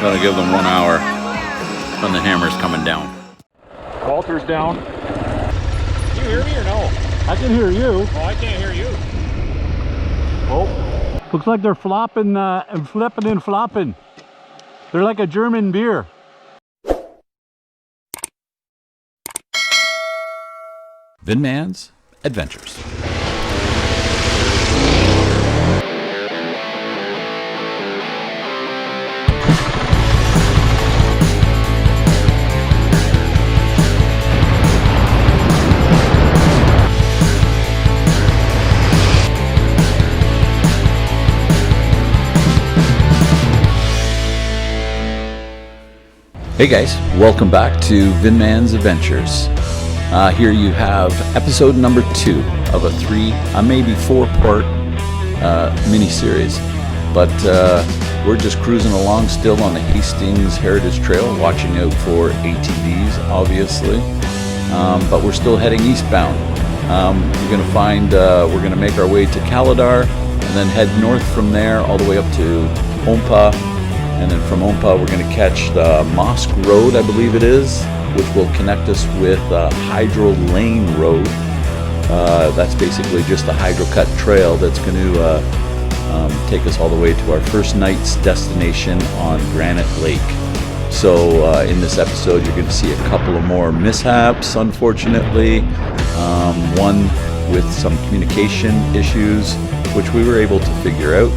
Gotta give them 1 hour when the hammer's coming down. Walter's down. Can you hear me or no? I can hear you. Oh, I can't hear you. Oh. Looks like they're flopping and flipping and flopping. They're like a German beer. Vinman's Adventures. Hey guys, welcome back to Vinman's Adventures. Here you have episode number 2 of a 3, maybe 4-part mini-series. But we're just cruising along still on the Hastings Heritage Trail, watching out for ATVs, obviously. But we're still heading eastbound. We're going to find, we're going to make our way to Calabogie and then head north from there all the way up to Ompa. And then from Ompa, we're going to catch the Mosque Road, I believe it is, which will connect us with Hydro Lane Road. That's basically just a hydro-cut trail that's going to take us all the way to our first night's destination on Granite Lake. So in this episode, you're going to see a couple of more mishaps, unfortunately. One with some communication issues, which we were able to figure out.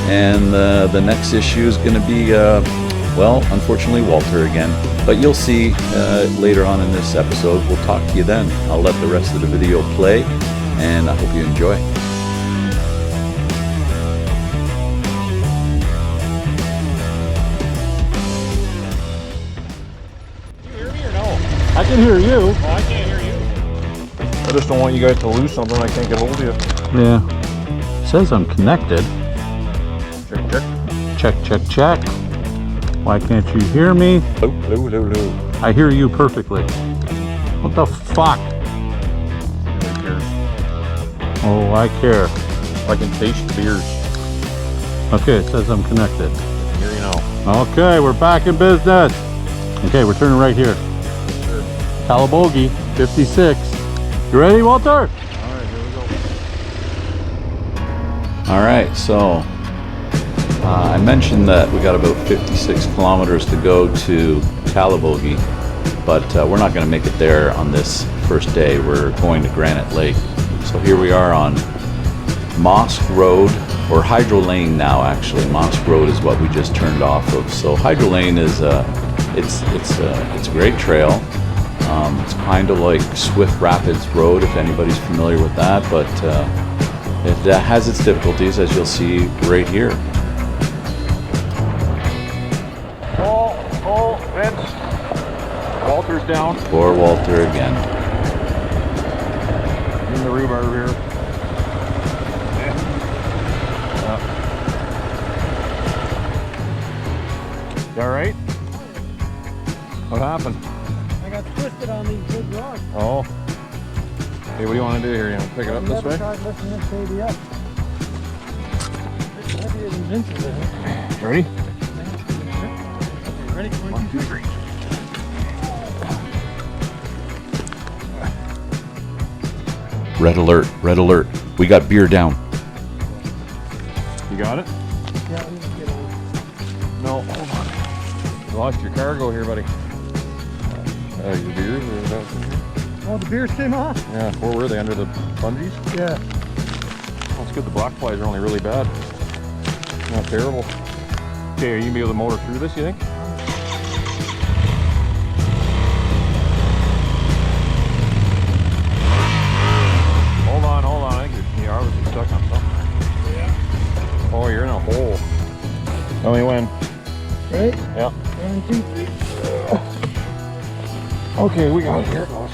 And the next issue is going to be, well, unfortunately, Walter again. But you'll see later on in this episode. We'll talk to you then. I'll let the rest of the video play, and I hope you enjoy. Can you hear me or no? I can hear you. Oh, I can't hear you. I just don't want you guys to lose something. I can't get hold of you. Yeah. It says I'm connected. Check, check. Check, check, check. Why can't you hear me? Hello, hello, hello, hello. I hear you perfectly. What the fuck? Nobody cares. Oh, I care. I can taste the beers. Okay, it says I'm connected. I hear you now. Okay, we're back in business. Okay, we're turning right here. Sure. Calabogie, 56. You ready, Walter? All right, here we go. All right, so I mentioned that we got about 56 kilometers to go to Calabogie, but we're not going to make it there on this first day. We're going to Granite Lake. So here we are on Mosque Road, or Hydro Lane now actually. Mosque Road is what we just turned off of. So Hydro Lane is it's a great trail. It's kind of like Swift Rapids Road, if anybody's familiar with that, but it has its difficulties, as you'll see right here. Oh, Vince. Walter's down. Poor Walter again. In the rhubarb here. Yeah. You all right? What happened? I got twisted on these big rocks. Oh. Hey, what do you want to do here? You want to pick it up this way? Tried lifting this baby up. It's heavier than Vince's, I think. Ready? Ready? 1, 2, 3. Red alert, red alert. We got beer down. You got it? Yeah, we can get on. No, hold on. You lost your cargo here, buddy. Your beers? Or is that... Oh, the beers came off? Yeah, where were they? Under the bungees? Yeah. Well, it's good the black flies are only really bad. Not terrible. Okay, are you going to be able to motor through this, you think? Hold on. I think you're obviously stuck on something. Yeah. Oh, you're in a hole. Tell me when. Right? Yeah. 1, 2, 3. Okay, we got it. Here it goes.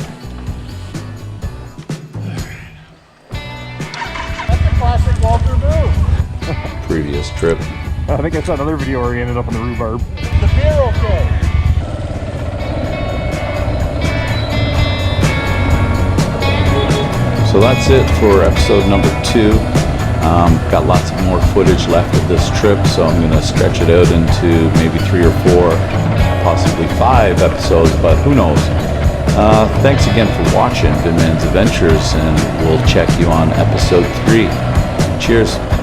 That's a classic Walter move. Previous trip. I think I saw another video where he ended up in the rhubarb. The beer okay? So that's it for episode number 2. Got lots of more footage left of this trip, so I'm going to stretch it out into maybe 3 or 4, possibly 5 episodes, but who knows. Thanks again for watching Vinman's Adventures, and we'll check you on episode 3. Cheers.